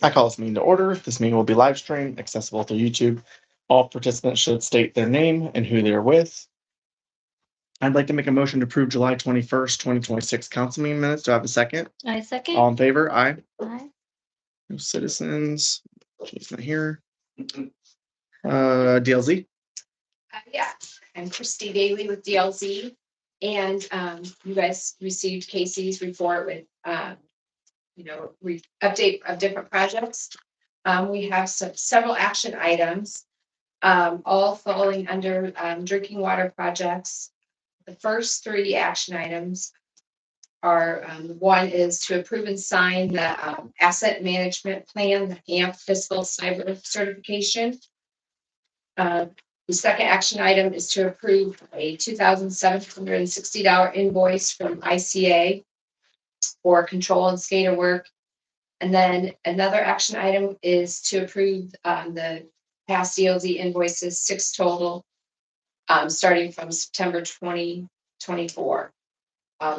I call this meeting to order. This meeting will be live streamed, accessible through YouTube. All participants should state their name and who they are with. I'd like to make a motion to approve July 21st, 2026 council meeting minutes. Do I have a second? I second. All in favor? Aye. Aye. No citizens. She's not here. DLZ. Yeah, I'm Christy Daly with DLZ, and you guys received Casey's report with update of different projects. We have several action items, all falling under drinking water projects. The first three action items are one is to approve and sign the asset management plan, the AMP fiscal cyber certification. The second action item is to approve a $2,760 invoice from ICA for control and skater work. And then another action item is to approve the past DLZ invoices, 6 total, starting from September 2024,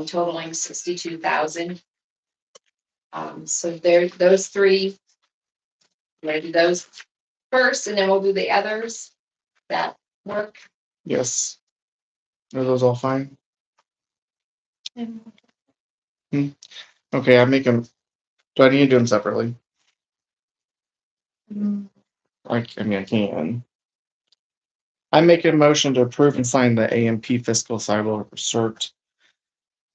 totaling $62,000. So there, those three, we're gonna do those first, and then we'll do the others. That work? Yes. Are those all fine? Okay, I make them. Do I need to do them separately? I can. I make a motion to approve and sign the AMP fiscal cyber cert.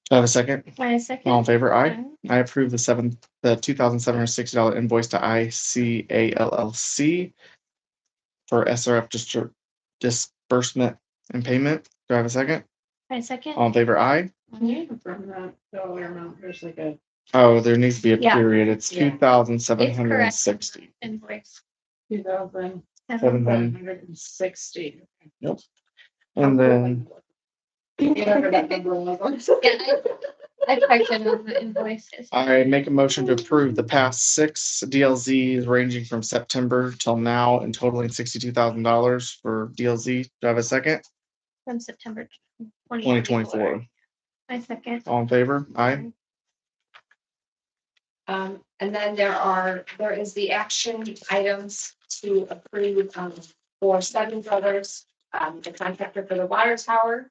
Do I have a second? I second. All in favor? Aye. I approve the $2,760 invoice to ICA LLC for SRF disbursement and payment. Do I have a second? I second. All in favor? Aye. Can you confirm that dollar amount? There's like a. Oh, there needs to be a Yeah. period. It's Yeah. 2,760. Invoice. 2,760. Yep. And then I typed in on the invoices. I make a motion to approve the past 6 DLZs ranging from September till now and totaling $62,000 for DLZ. Do I have a second? From September 2024. I second. All in favor? Aye. And then there is the action items to approve for Seven Brothers, the contractor for the water tower.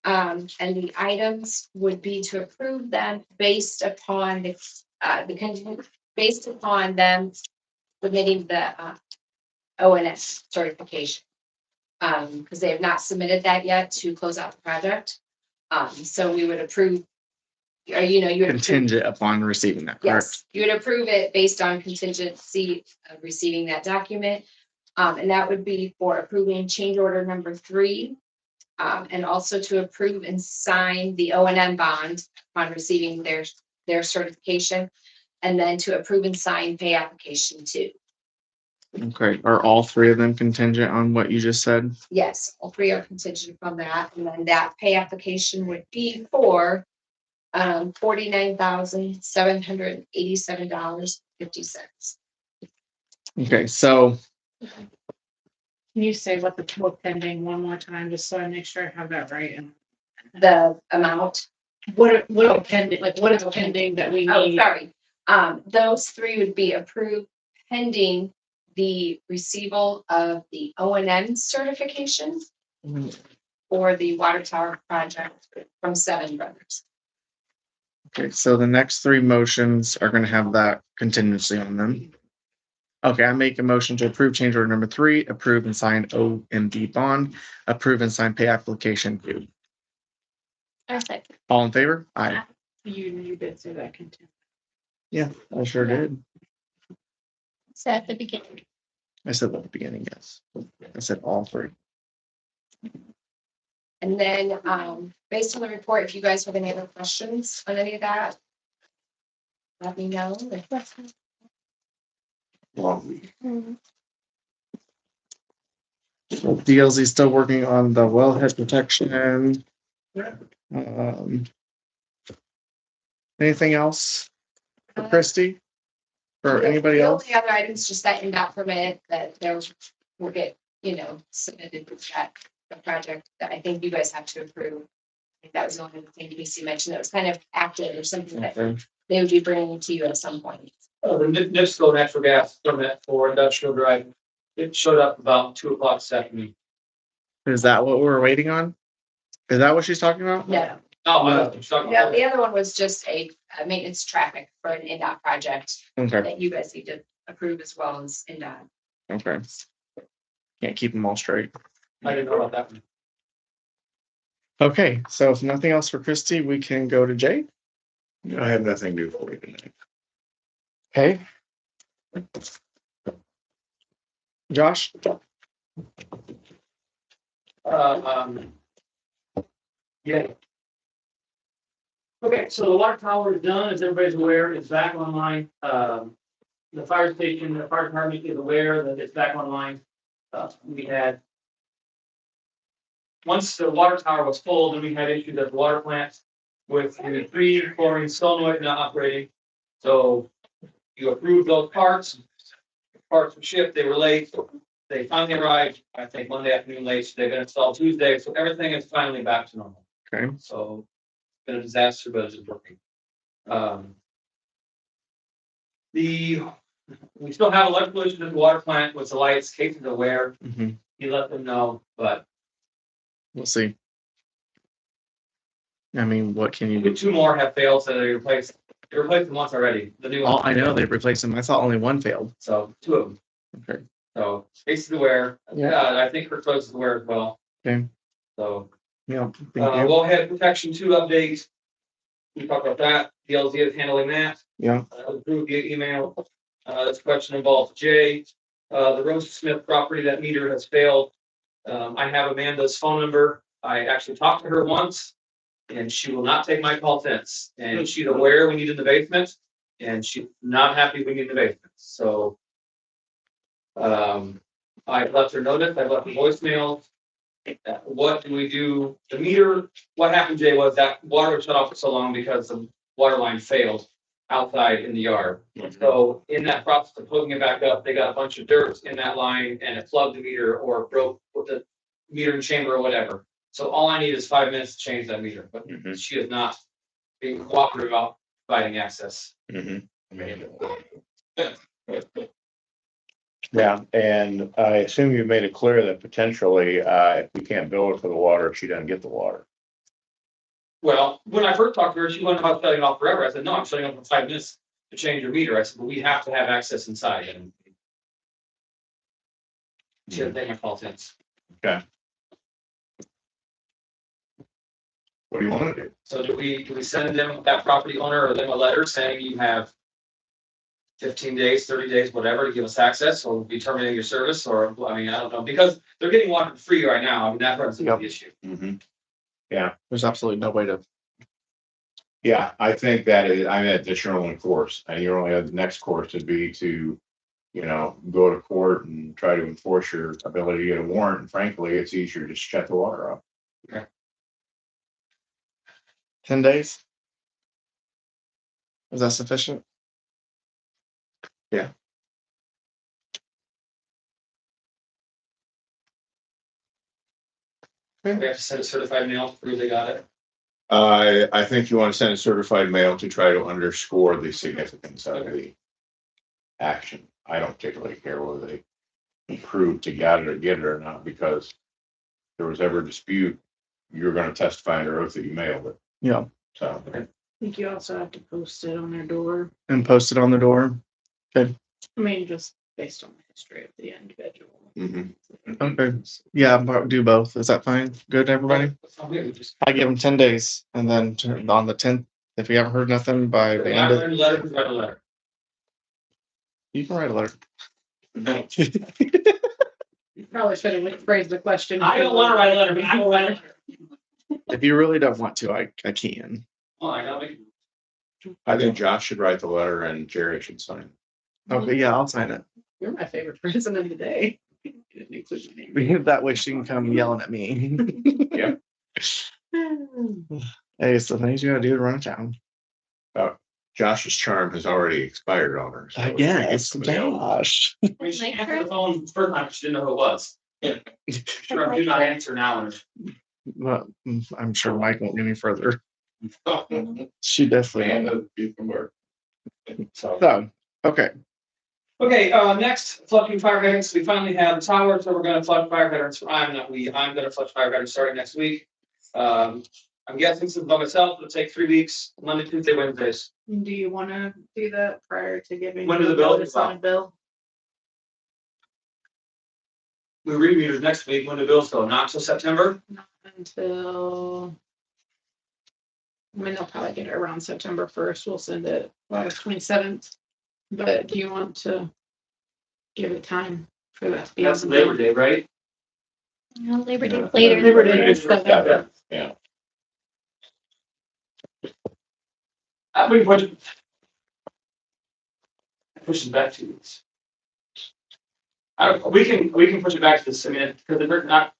And the items would be to approve them based upon based upon them submitting the ONS certification. Because they have not submitted that yet to close out the project. So we would approve, or you would Contingent upon receiving that, correct? yes, you would approve it based on contingency of receiving that document. And that would be for approving change order number 3. And also to approve and sign the O&M bond upon receiving their certification. And then to approve and sign pay application 2. Okay. Are all 3 of them contingent on what you just said? Yes, all 3 are contingent from that. And then that pay application would be for $49,787.50. Okay, so Can you say what the total pending one more time, just so I make sure I have that right? And The amount. what are pending, like what is pending that we Oh, need? sorry. Those 3 would be approved pending the receival of the O&M certification for the water tower project from Seven Brothers. okay, so the next 3 motions are going to have that contingency on them. Okay, I make a motion to approve change order number 3, approve and sign OMB bond, approve and sign pay application 2. I second. All in favor? Aye. You did say that contingent. Yeah, I sure did. So at the beginning. I said that at the beginning, yes. I said all 3. And then, based on the report, if you guys have any other questions on any of that, let me know. DLZ is still working on the wellhead protection. Anything else for Christy? Or anybody The else? only other items, just that NDOT permit that will get, submitted with that the project that I think you guys have to approve. I think that was the only thing DC mentioned that was kind of active or something that Okay. they would be bringing to you at some point. The NIPSCO natural gas permit for industrial drive. It showed up about 2 o'clock this afternoon. Is that what we're waiting on? Is that what she's talking about? No, Oh, I was talking no, about the other one was just a maintenance traffic for an NDOT project Okay, that you guys need to approve as well as NDOT. okay. Can't keep them all straight. I didn't know about that one. Okay, so if nothing else for Christie, we can go to Jay. I have nothing new for you tonight. Okay. Josh? Yeah. Okay, so the water tower is done, as everybody's aware, it's back online. The fire station, the fire department is aware that it's back online. We had. Once the water tower was full, then we had issues at the water plant with the 3 chlorine solenoid not operating. So you approved those parts. Parts were shipped, they were late. They finally arrived, I think Monday afternoon late. They've been installed Tuesday, so everything is finally back to normal. Okay. So it's been a disaster, but it's working. We still have electrical issues at the water plant with the lights. Kate is aware. Mhm. He let them know, but We'll see. I mean, what can you do? 2 more have failed, so they replaced them once already. The new Oh, one. I know they've replaced them. I saw only one failed. So 2 of them. Okay. So Kate is aware. Yeah. Yeah, I think her close is aware as well. Okay. So Yeah. Thank you. wellhead protection 2 update. We talked about that. DLZ is handling that. Yeah. Approved via email. This question involves Jay. The Rose Smith property, that meter has failed. I have Amanda's phone number. I actually talked to her once, and she will not take my call since. And she's aware we need in the basement, and she's not happy we need in the basement. So I left her notice. I left a voicemail. What do we do? The meter, what happened, Jay, was that water was shut off for so long because the water line failed outside in the yard. So in that process of hooking it back up, they got a bunch of dirt in that line and it plugged the meter or broke with the metering chamber or whatever. So all I need is 5 minutes to change that meter, but she is not being cooperative about providing access. Yeah, and I assume you made it clear that potentially, if we can't bill her for the water, she doesn't get the water. Well, when I first talked to her, she wasn't about shutting it off forever. I said, no, I'm shutting off for 5 minutes to change your meter. I said, but we have to have access inside. And she didn't take my call since. What do you want to do? So do we send them, that property owner or them a letter saying you have 15 days, 30 days, whatever, to give us access, or be terminating your service, or, I mean, I don't know, because they're getting water for free right now. I mean, that runs into the issue. There's absolutely no way to. Yeah, I think that is, I mean, that's your only course, and your only the next course would be to, go to court and try to enforce your ability to get a warrant. And frankly, it's easier to just shut the water off. 10 days? Is that sufficient? We have to send a certified mail to prove they got it. I think you want to send a certified mail to try to underscore the significance of the action. I don't particularly care whether they prove to get it or not, because if there was ever a dispute, you're going to testify under oath that you mailed it. Yeah. So, I think you also have to post it on their door. And post it on the door. I mean, just based on the history of the individual. Okay. Yeah, but do both. Is that fine? Good, everybody? I give them 10 days and then on the 10th, if you haven't heard nothing by the end of, Write a letter. you can write a letter. You probably should have phrased the question. I don't want to write a letter, but I will write a letter. If you really don't want to, I can. Oh, I gotta make. I think Josh should write the letter and Jerry should sign it. Okay, yeah, I'll sign it. You're my favorite person of the day. That way she can come yelling at me. Yeah. Hey, it's the things you gotta do to run a town. Josh's charm has already expired on her. so I we can get guess, somebody else. gosh. I mean, she answered the phone the first time, she didn't know who it was. Sure, do not answer now. Well, I'm sure Mike won't get any further. She definitely. And the people work. So, So, Okay, Okay, next, flushing fire hydrants. We finally have the tower, so we're gonna flush fire hydrants. I'm gonna flush fire hydrants starting next week. I'm guessing since by myself, it'll take 3 weeks, Monday, Tuesday, Wednesdays. Do you wanna do that prior to giving? When do the bills notice on a bill? We read meters next week, when the bills go, not till September. Until. I mean, they'll probably get it around September 1st. We'll send it August 27th. But do you want to give it time for that to be? That's on the Labor bill? Day, right? No, Labor Day Yeah. later. Labor Day is Yeah, September. yeah. We push it back 2 weeks. We can push it back to the, I mean, because they're not.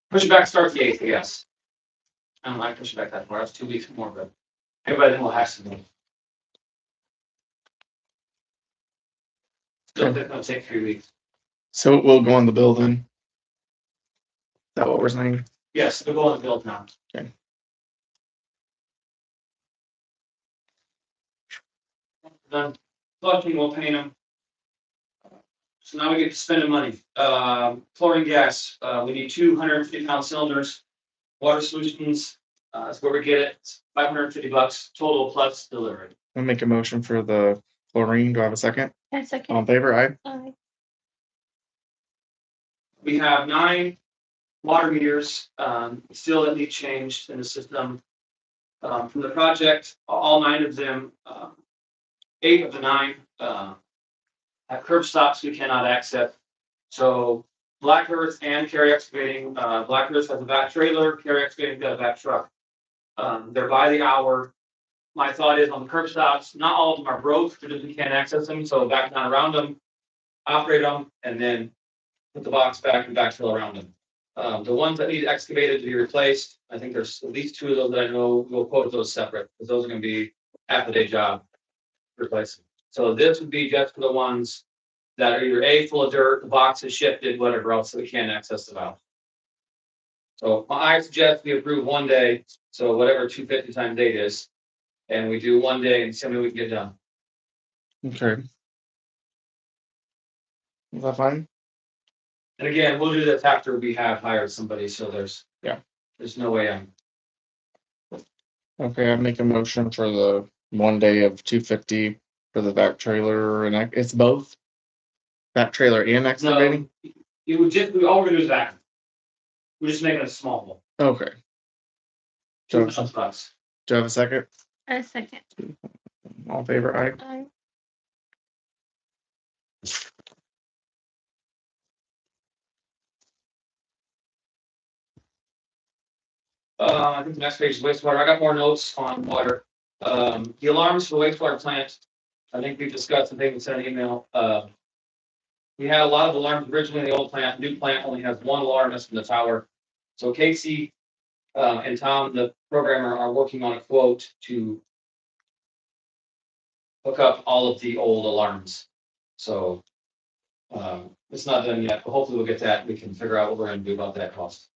Push it back, start the 8th, I guess. I don't like push it back that far, that's 2 weeks more, but everybody then will have to. Still, it's gonna take 3 weeks. so it will go on the bill then? Is that what we're saying? Yes, they're going to build now. Okay. Done flushing, we'll paint them. So now we get to spending money. Chlorine gas, we need 250-pound cylinders. Water solutions, that's where we get it. It's $550 total plus delivery. I'll make a motion for the chlorine. Do I have a second? A All in second. favor? Aye. Aye. We have 9 water meters, still that need changed in the system. From the project, all 9 of them, 8 of the 9, have curb stops we cannot access. So Black Earth and Carry Excavating, Black Earth has a back trailer, Carry Excavating got a back truck. They're by the hour. My thought is on the curb stops, not all of them are broke, because we can't access them, so back down around them, operate them, and then put the box back and backfill around them. The ones that need excavated to be replaced, I think there's at least 2 of those that I know, we'll quote those separate, because those are gonna be half a day job replacing. So this would be just for the ones that are either A, full of dirt, the box is shifted, whatever else, so we can't access the valve. So I suggest we approve 1 day, so whatever 250 times 8 is, and we do 1 day and see how many we can get done. Okay. Is that fine? And again, we'll do this after we have hired somebody, so there's no way I'm. Okay, I make a motion for the 1 day of 250 for the back trailer and it's both? Back trailer and excavating? No, you would just, all we're gonna do is that. We're just making a small one. Okay. Do I have $2,000. do I have a second? A second. All in favor? Aye. Aye. I think the next page is wastewater. I got more notes on water. The alarms for the wastewater plant. I think we've discussed, I think we sent an email. We had a lot of alarms originally in the old plant. New plant only has 1 alarm that's from the tower. So Casey and Tom, the programmer, are working on a quote to hook up all of the old alarms. So it's not done yet, but hopefully we'll get that. We can figure out what we're gonna do about that cost.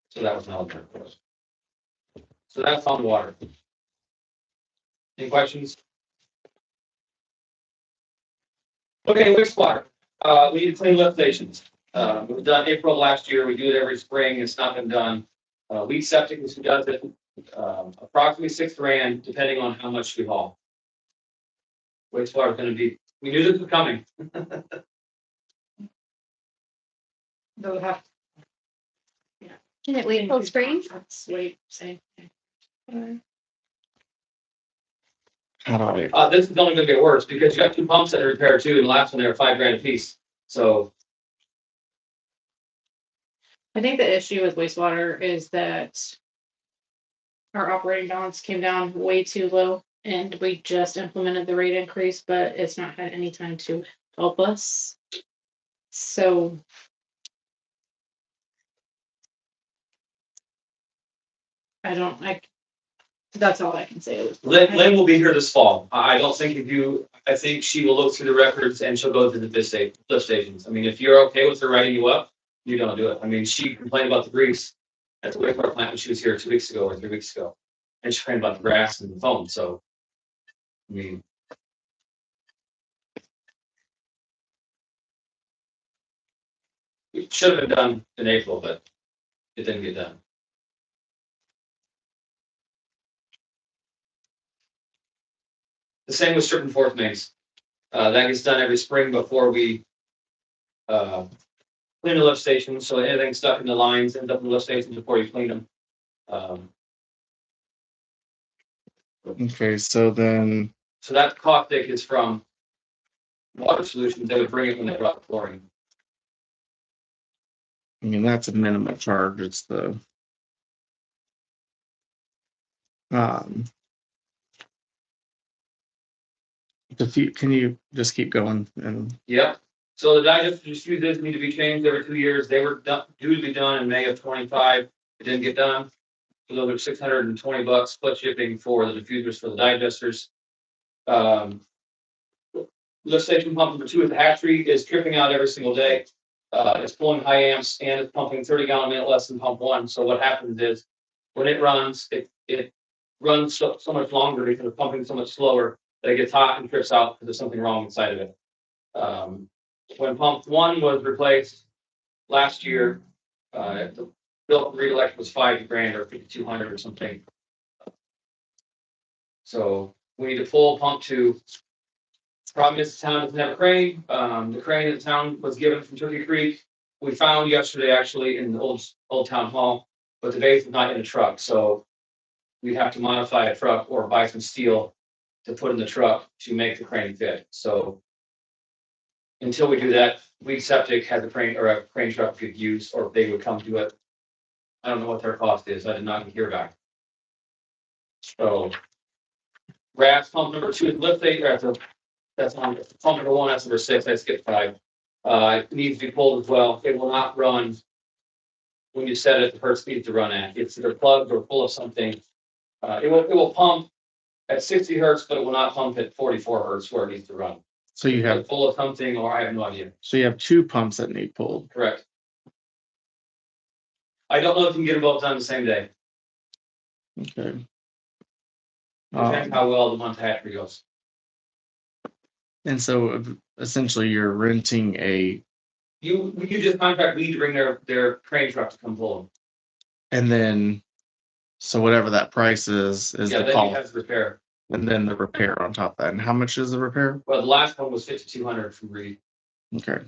So that was another for us. So that's on water. Any questions? Okay, wastewater. We need to clean lift stations. It was done April last year. We do it every spring. It's not been done. Lead septic is who does it. Approximately $6 grand, depending on how much we haul. Wastewater is going to be. We knew this was coming. They'll have. Can it wait till spring? Let's wait, say. How do I? This is only going to get worse because you got 2 pumps that are repaired too, and the last one they were $5 grand a piece. So I think the issue with wastewater is that our operating balance came down way too low and we just implemented the rate increase, but it's not had any time to help us. So that's all I can say. Lynn will be here this fall. I don't think I think she will look through the records and she'll go to the lift stations. I mean, if you're okay with her writing you up, you don't do it. I mean, she complained about the grease at the wastewater plant when she was here 2 weeks ago or 3 weeks ago. And she complained about the grass and the foam, so. I mean. It should have been done in April, but it didn't get done. The same with strip and fourth mains. That gets done every spring before we clean the lift station, so anything stuck in the lines ends up in the lift station before you clean them. Okay, so then, So that caustic is from Water Solutions. They would bring it when they brought the chlorine. I mean, that's a minimum charge. It's the can you just keep going and Yep. So the digester fuses need to be changed every 2 years. They were due to be done in May of 25. It didn't get done. So those are $620 split shipping for the diffusers for the digesters. Lift station pump number 2 at the hatchery is tripping out every single day. It's pulling high amps and it's pumping 30 gallon a minute less than pump 1. So what happens is when it runs, it runs so much longer because it's pumping so much slower that it gets hot and trips out because there's something wrong inside of it. When pump 1 was replaced last year, the bill for reelect was $5,000 or $5,200 or something. So we need to pull pump 2. Problem is, the town doesn't have a crane. The crane that the town was given from Turkey Creek, we found yesterday actually in the old town hall, but the base is not in a truck, so we have to modify a truck or buy some steel to put in the truck to make the crane fit. So until we do that, Weed Septic has a crane or a crane truck we could use, or they would come to it. I don't know what their cost is. I did not hear back. So RAS pump number 2 is lift station. That's on pump number 1. That's number 6. I skipped 5. It needs to be pulled as well. It will not run when you set it at the hertz needs to run at. It's either plugged or full of something. It will pump at 60 hertz, but it will not pump at 44 hertz where it needs to run. so you have Full of something, or I have no idea. 2 pumps that need pulled. Correct. I don't know if you can get them both done the same day. Okay. Depends how well the month hatchery goes. And so essentially you're renting You just contract Weed to bring their crane truck to come pull them. and then so whatever that price is Yeah, the then you cost, have to repair. and then the repair on top of that. And how much is the repair? Well, the last one was $5,200 from Reed. Okay.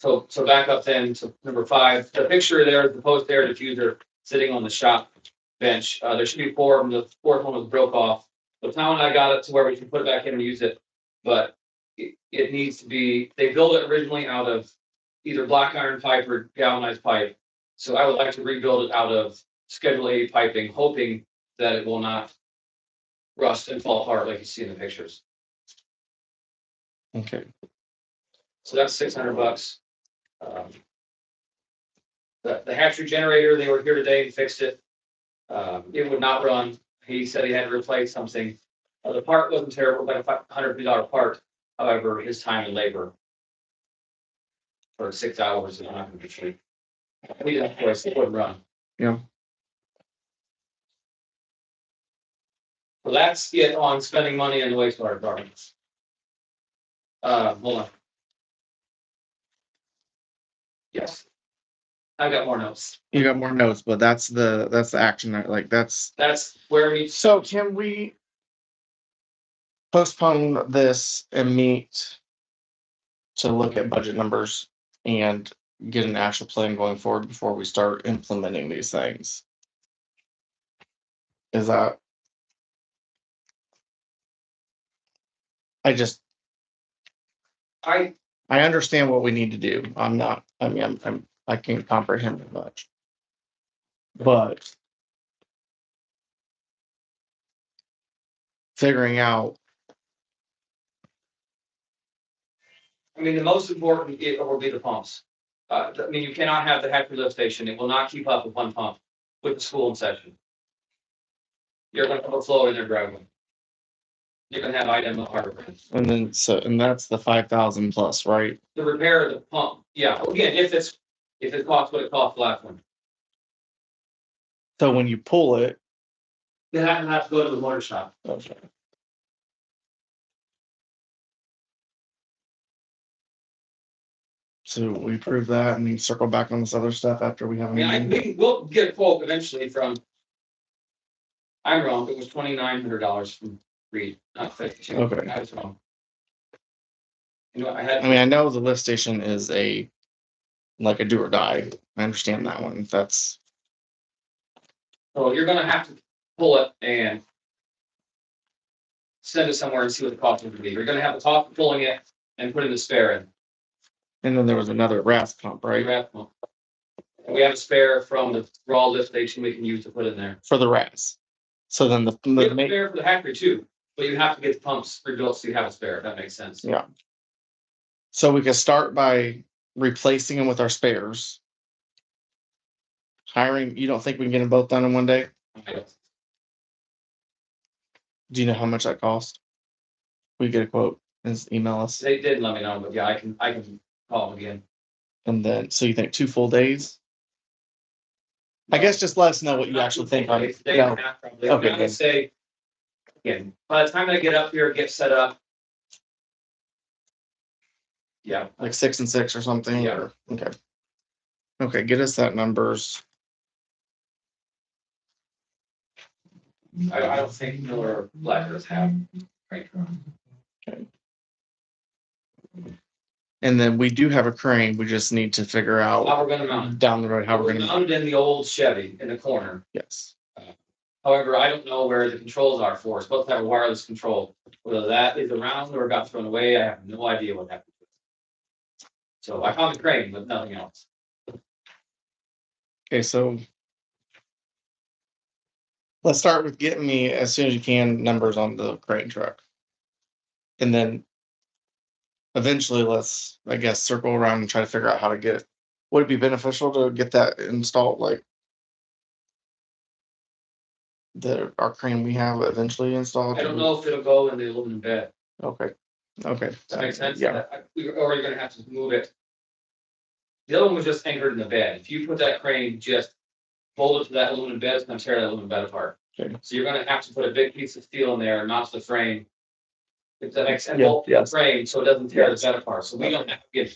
So back up then to number 5. The picture there is the post air diffuser sitting on the shop bench. There should be 4 of them. The 4th one was broke off. The town and I got it to where we can put it back in and use it, but it needs to be. They built it originally out of either black iron pipe or galvanized pipe. So I would like to rebuild it out of Schedule A piping, hoping that it will not rust and fall apart like you see in the pictures. Okay. So that's $600. The hatchery generator, they were here today and fixed it. It would not run. He said he had to replace something. The part wasn't terrible, like a $150 part. However, his time and labor for 6 hours is not going to be cheap. We didn't have a choice, it wouldn't run. Yeah. So that's it on spending money in the wastewater department. Hold on. Yes. I got more notes. You got more notes, but that's the action like that's where we. so can we postpone this and meet to look at budget numbers and get an actual plan going forward before we start implementing these things? Is that I understand what we need to do. I can't comprehend it much. But figuring out, I mean, the most important will be the pumps. I mean, you cannot have the hatchery lift station. It will not keep up with one pump with the school in session. You're going to overflow in their driveway. You're going to have item harbor. and that's the 5,000 plus, right? The repair of the pump. Yeah, again, if it costs what it cost the last one. So when you pull it, They have to go to the motor shop. Okay. So we approve that and we circle back on this other stuff after we have I a mean, meeting. we'll get a quote eventually from. I'm wrong, it was $2,900 from Reed, not 52. Okay. I was wrong. You know, I had. I mean, I know the lift station is like a do or die. I understand that one. That's, So you're gonna have to pull it and. Send it somewhere and see what the cost would be. You're gonna have the cost of pulling it and putting the spare in. and then there was another RAS pump, right? And we have a spare from the raw lift station we can use to put in there. For the RAS. So then We have a spare for the factory too, but you have to get the pumps rebuilt so you have a spare, if that makes sense. Yeah. So we could start by replacing them with our spares. Hiring, you don't think we can get them both done in one day? Do you know how much that cost? We get a quote and email us. They did let me know, but yeah, I can call them again. And then, so you think 2 full days? I guess just let us know what you actually think on it. Day No. and a half probably. Okay, I would say, again, by the time they get up here, get set up. Yeah, Like 6 and 6 or something? Yeah. Or- okay. Okay, get us that numbers. I don't think Miller Blackers have. Right. And then we do have a crane. We just need to figure How out we're gonna mount it. down the road how we're We're gonna. mounted in the old Chevy in the corner. Yes. However, I don't know where the controls are for. It's supposed to have a wireless control. Whether that is around or got thrown away, I have no idea what happened. So I found the crane, but nothing else. Okay, so let's start with getting me as soon as you can numbers on the crane truck. And then eventually let's, I guess, circle around and try to figure out how to get it. Would it be beneficial to get that installed, like our crane we have eventually installed? I don't know if it'll go in the aluminum bed. Okay, okay. Does that make sense? Yeah, Or you're gonna have to move it. The other one was just anchored in the bed. If you put that crane, just hold it to that aluminum bed, it's gonna tear that aluminum bed apart. Okay. So you're gonna have to put a big piece of steel in there, not the frame. If that makes sense, Yeah, bolt the yes. frame, so it doesn't tear the Yes. bed apart. So we don't have to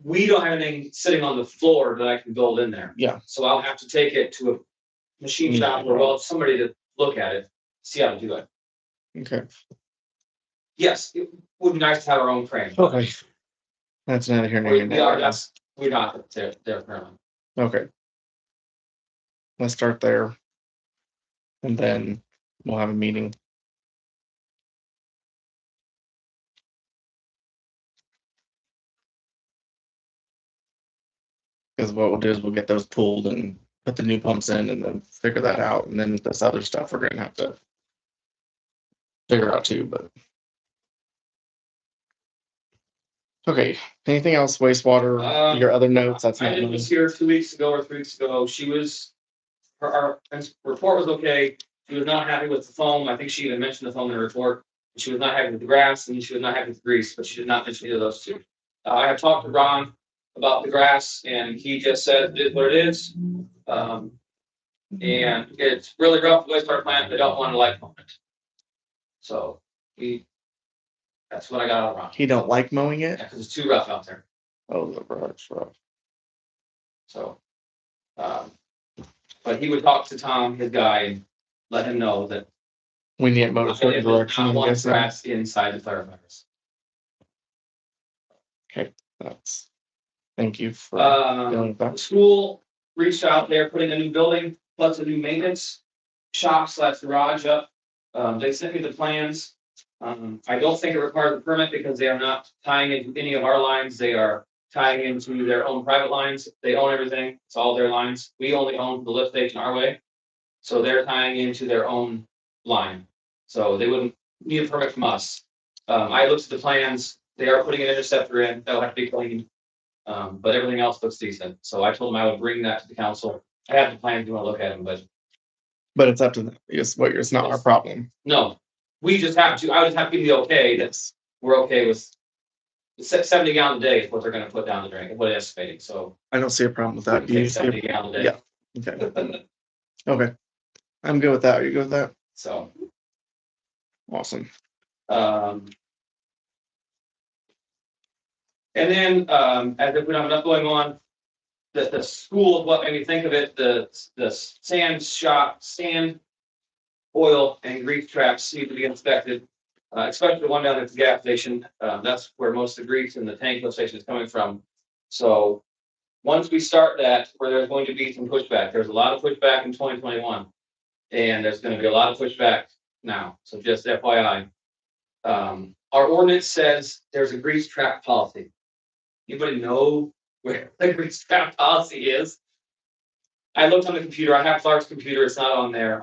we don't have anything sitting on the floor that I can build in there. Yeah. So I'll have to take it to a machine shop or well, somebody to look at it, see how to do it. okay, Yes, it would be nice to have our own crane. okay. That's neither here nor We are, there. we're not there currently. Okay. Let's start there. And then we'll have a meeting. Because what we'll do is we'll get those pulled and put the new pumps in and then figure that out. And then this other stuff we're gonna have to figure out too, but. Okay, anything else wastewater, your other notes? That's I not did really, was here 2 weeks ago or 3 weeks ago. She was, our report was okay. She was not happy with the foam. I think she even mentioned the foam in her report. She was not happy with the grass and she was not happy with the grease, but she did not mention either of those two. I have talked to Ron about the grass and he just said it is what it is. And it's really rough wastewater plant. They don't want to light foam it. So that's what I got out of Ron. he don't like mowing it? Because it's too rough out there. Oh, the brush, rough. So, but he would talk to Tom, his guy, and let him know that We need it mowed a I certain direction. don't I'm want guessing. grass inside the firefighters. That's, thank you for dealing with The that. school reached out, they're putting a new building, plus a new maintenance shop / garage up. They sent me the plans. I don't think it requires a permit because they are not tying into any of our lines. They are tying into their own private lines. They own everything. It's all their lines. We only own the lift station our way. So they're tying into their own line. So they wouldn't need a permit from us. I looked at the plans. They are putting an interceptor in. That'll have to be cleaned. But everything else looks decent. So I told them I would bring that to the council. I have the plans. You want to look at them, but It's up to them. It's not our problem. no, we just have to, I would have to give you the okay that Yes. we're okay with 70 gallon a day is what they're gonna put down the drain, what it's estimating, so. I don't see a problem with we that. can take 70 gallon a day. Yeah. Okay. Okay. I'm good with that. Are you good with that? So, Awesome. And then, as if we don't have enough going on, the school, what made me think of it, the sand shop, sand, oil and grease traps need to be inspected. Especially the one down at the gas station, that's where most of the grease in the tank lift station is coming from. So, once we start that, where there's going to be some pushback, there's a lot of pushback in 2021. And there's gonna be a lot of pushback now, so just FYI. Our ordinance says there's a grease trap policy. Anybody know where the grease trap policy is? I looked on the computer, I have Clark's computer, it's not on there,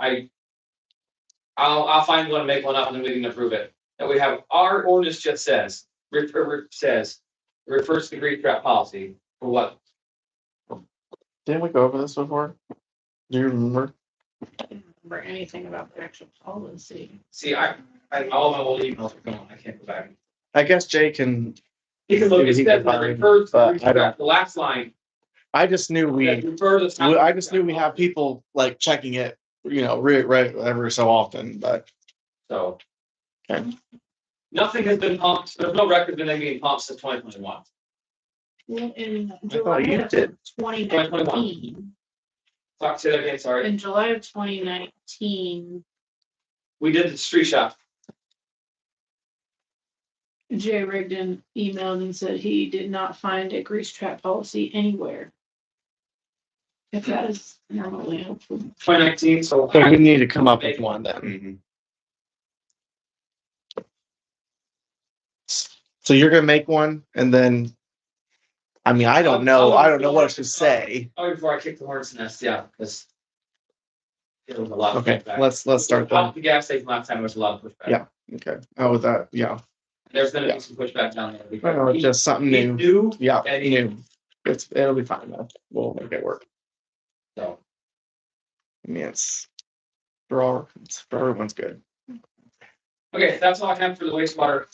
I'll find one and make one up and then we can approve it. And we have, our ordinance just says, refers to the grease trap policy for what? Didn't we go over this before? Do you remember? I don't remember anything about the actual policy. See, I all my old emails are gone, I can't go back. I guess Jay can. You can look, it He says can that find, refers to but the grease I don't- trap, the last line. I just knew that refers to- I just knew we have people like checking it, right every so often, but. So. Okay. Nothing has been pumped, there's no record of them being pumped since 2021. Well, in thought July you of did. 2019, Talk, say that again, sorry. in July of 2019, We did the street shop. Jay Rigdon emailed and said he did not find a grease trap policy anywhere. If that is normally helpful. 2019, so. So we need to come up with one then. Mhm. So you're gonna make one and then. I mean, I don't know what to say. Oh, before I kick the hornet's nest, yeah, because. It was a lot of Okay, pushback. let's start Out then. the gas station last time, there was a lot of pushback. Yeah. Okay. Oh, with that, yeah. There's gonna Yeah. be some pushback down there. I because know, it's just something he new. knew, Yeah, and he- new. It'll be fine though. We'll make it work. so. I mean, it's for everyone's good. Okay, that's all I have for the wastewater,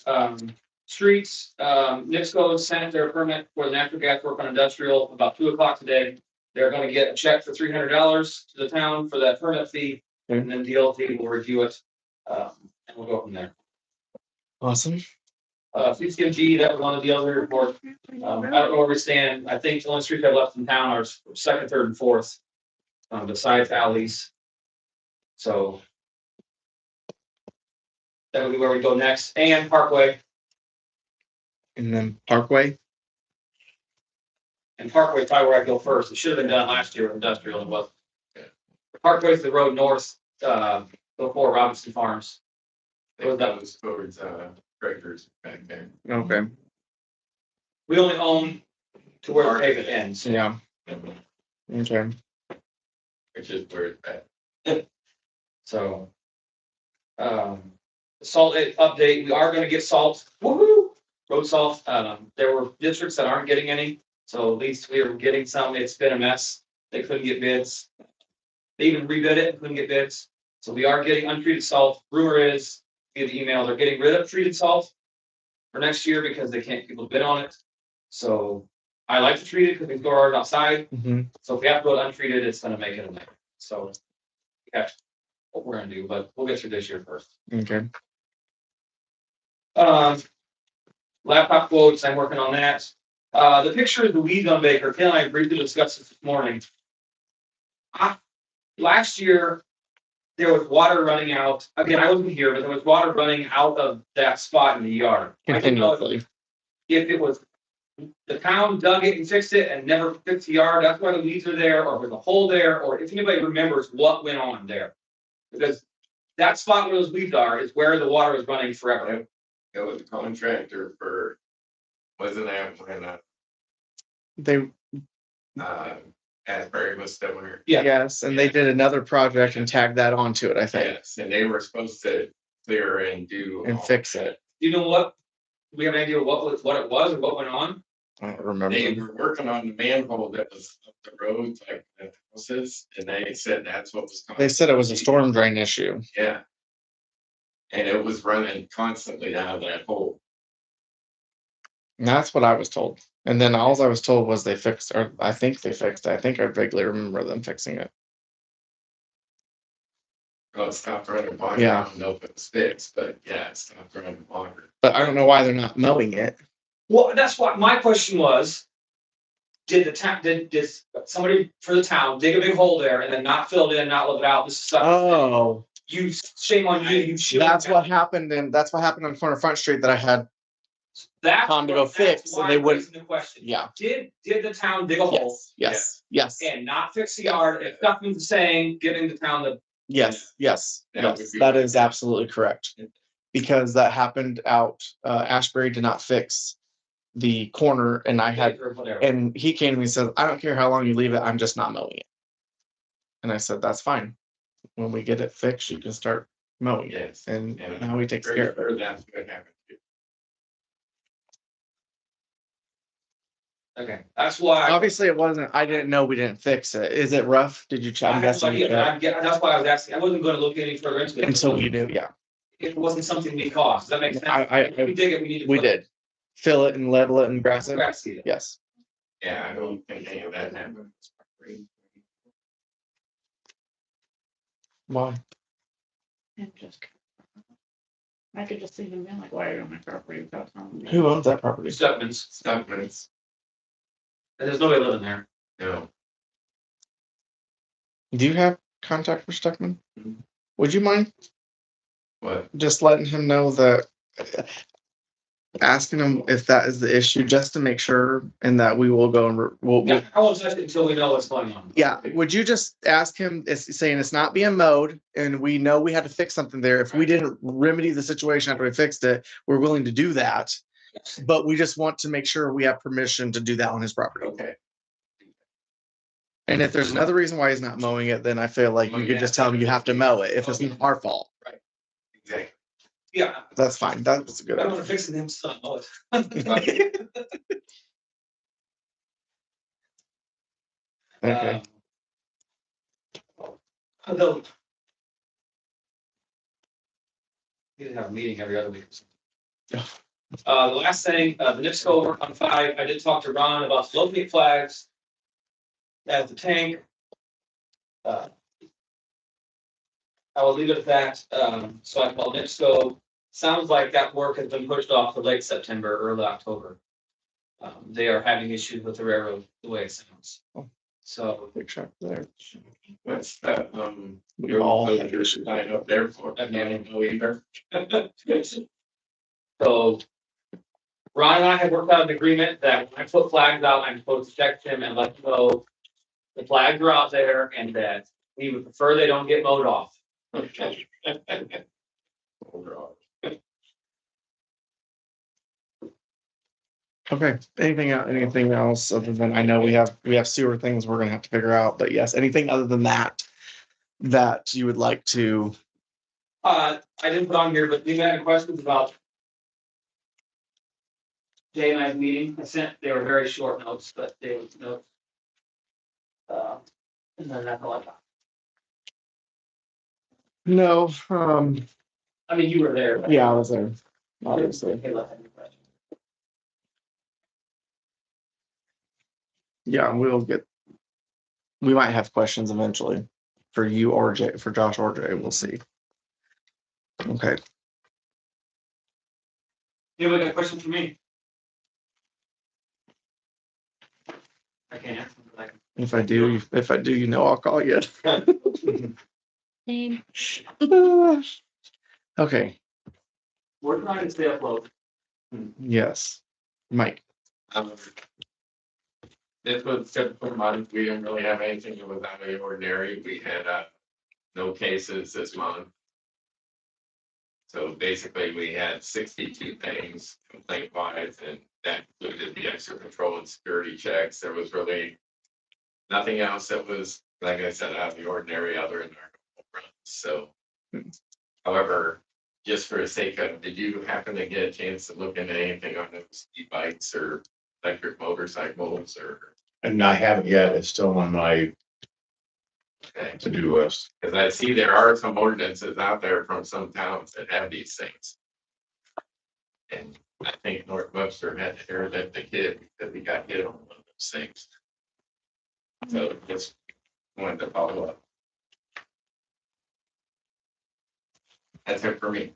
streets, NIPSCO sent their permit for the natural gas work on industrial about 2 o'clock today. They're gonna get a check for $300 to the town for that permit fee, and then DLT will review it, and we'll go from there. Awesome. CCMG, that was on the other report, I don't know where we stand, I think the only streets I left in town are second, third, and fourth, besides alleys. So. That would be where we go next, and Parkway. And then Parkway. And Parkway is probably where I go first. It should have been done last year with industrial and was. Parkway is the road north, before Robinson Farms. That was towards, Breakers back there. Okay. We only own to where the pavement ends. Yeah. Okay. Which is where it's at. So. Salt update, we are gonna get salt, woohoo, road salt, there were districts that aren't getting any, so at least we are getting some, it's been a mess. They couldn't get bids. They even rebid it and couldn't get bids, so we are getting untreated salt, rumor is, via the email, they're getting rid of treated salt. For next year because they can't get people to bid on it, so I like to treat it because we go hard outside, Mm-hmm. so if we have to go untreated, it's gonna make it a nightmare, so. Yeah, what we're gonna do, but we'll get through this year first. Okay. Laptop quotes, I'm working on that. The picture of the weed gun baker, Ken and I briefly discussed this morning. Last year, there was water running out, again, I wasn't here, but there was water running out of that spot in the yard. I didn't know Continuously. if it was, the town dug it and fixed it and never fixed the yard, that's why the weeds are there, or there's a hole there, or if anybody remembers what went on there. Because that spot where those weeds are is where the water is running forever. It was a contractor for, wasn't that when, They Asbury was still here? Yeah. Yes, and they did another project and tagged that onto it, I think, Yes, and they were supposed to clear and do. and fix it. Do you know what? Do we have an idea what it was or what went on? I don't remember. They were working on the manhole that was up the road, like the houses, and they said that's what was. They said it was a storm drain issue. Yeah. And it was running constantly out of that hole. And that's what I was told. And then all I was told was they fixed, or I think they fixed it. I think I vaguely remember them fixing it. Oh, it stopped running water. Yeah. I don't know if it's fixed, but yeah, it stopped running water. But I don't know why they're not mowing it. Well, that's what my question was. Did the town, did somebody for the town dig a big hole there and then not fill it in, not let it out? This is stuff. Oh, You, shame on you, you should. that's what happened on corner Front Street that I had. That's Time to go what- that's fix, why and they I'm wouldn't- raising the question. Yeah. Did the town dig a hole Yes. and not fix the yard? If nothing's saying, giving the town the. Yes. That would be That right. is absolutely correct. Because that happened out, Ashbury did not fix the corner and I had, Or whatever. and he came to me and said, I don't care how long you leave it, I'm just not mowing it. And I said, that's fine. When we get it fixed, you can start mowing it. Yes. And And now he takes pretty care of it. sure that's what happened. Okay, that's why. Obviously it wasn't, I didn't know we didn't fix it. Is it rough? Did you I check? I'm have no guessing you idea, but checked. that's why I was asking. I wasn't gonna look any further into it. Until you do, yeah. It wasn't something we caused. Does that make sense? If we dig it, we need to. We did. Fill it and level it and grass it. Grass seed it. Yes. Yeah, I don't think any of that happened. Why? And just. I could just see them being like, why are you on my property without telling me? Who owns that property? Stuckman's, Stuckman's, and there's nobody living there. no. Do you have contact for Stuckman? Mhm. Would you mind What? just letting him know that, asking him if that is the issue, just to make sure, and that we will go and we'll. Yeah, I won't touch it until we know what's going on. Yeah, would you just ask him, it's saying it's not being mowed and we know we had to fix something there. If we didn't remedy the situation after we fixed it, we're willing to do that. But we just want to make sure we have permission to do that on his property. Okay. And if there's another reason why he's not mowing it, then I feel like you could just tell him you have to mow it if it's not our fault. Exactly. Yeah, That's fine. That's a I good don't idea. wanna fix it, him son, oh, it. Okay. Although. We didn't have a meeting every other week. Yeah. The last thing, the NIPSCO work on 5, I did talk to Ron about floating flags. At the tank. I will leave it at that, so I called NIPSCO, sounds like that work has been pushed off to late September, early October. They are having issues with the railroad, the way it sounds. Oh. So, Big check there. What's that, We all had your issues. sign up there for, I don't know either. so. Ron and I had worked out an agreement that when I put flags out, I'm supposed to text him and let him know. The flags are out there and that we would prefer they don't get mowed off. Overall. Okay, anything else other than, I know we have sewer things we're gonna have to figure out, but yes, anything other than that you would like to, I didn't put on here, but do you have any questions about? Jay and I's meeting, they were very short notes, but they were notes. And then that's all I got. no, I mean, you were there. but- yeah, I was there, obviously. Okay, let's have any questions. Yeah, we might have questions eventually for you or Jay, for Josh or Jay, we'll see. Okay, Anybody got a question for me? I can't answer. Like. if I do, you know, I'll call you. Same. Okay, We're trying to stay afloat. yes, Mike, This was typical month, we didn't really have anything that was out of the ordinary, we had, no cases this month. So basically, we had 62 things complaint wise, and that included the extra control and security checks, there was really. Nothing else that was, like I said, out of the ordinary other than our normal runs, so. However, just for the sake of, did you happen to get a chance to look into anything on those e-bikes or electric motorcycles or? And I haven't yet, it's still on my Okay, to-do list. cause I see there are some ordinances out there from some towns that have these things. And I think North Webster had to hear that the kid, that we got hit on one of those things. So just wanted to follow up. That's it for me.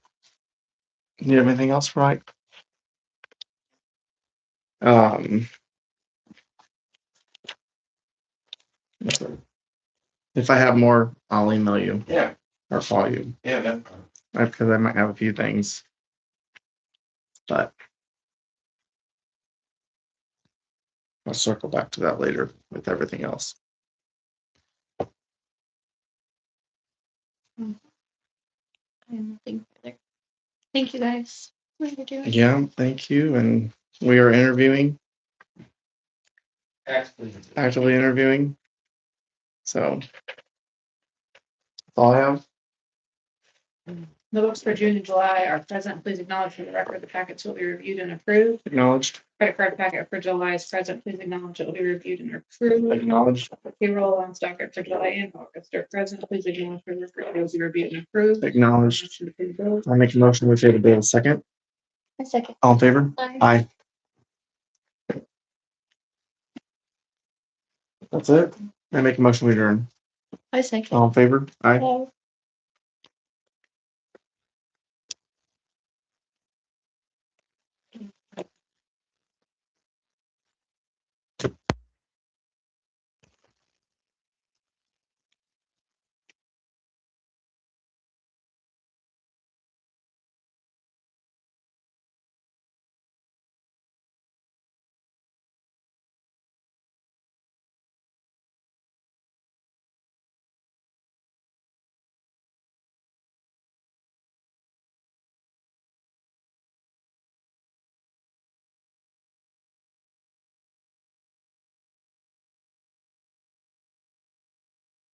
Do you have anything else, Mike? Um. If I have more, I'll email you Yeah, or call you, yeah, that's fine. because I might have a few things. But I'll circle back to that later with everything else. Thank you guys. What you're doing. Yeah, thank you. And we are interviewing, actively interviewing. So that's all I have. The books for June and July are present. Please acknowledge for the record the packets will be reviewed and approved. Acknowledged. Credit card packet for July is present. Please acknowledge it will be reviewed and approved. Acknowledged. Payroll on docket for July and August are present. Please acknowledge for the record it will be reviewed and approved. Acknowledged. Motion to pay the bills. I'll make a motion with the bill. Second. A second. All in favor? Bye. Aye. That's it. I make a motion we adjourn. I second. All in favor? Aye. Bye.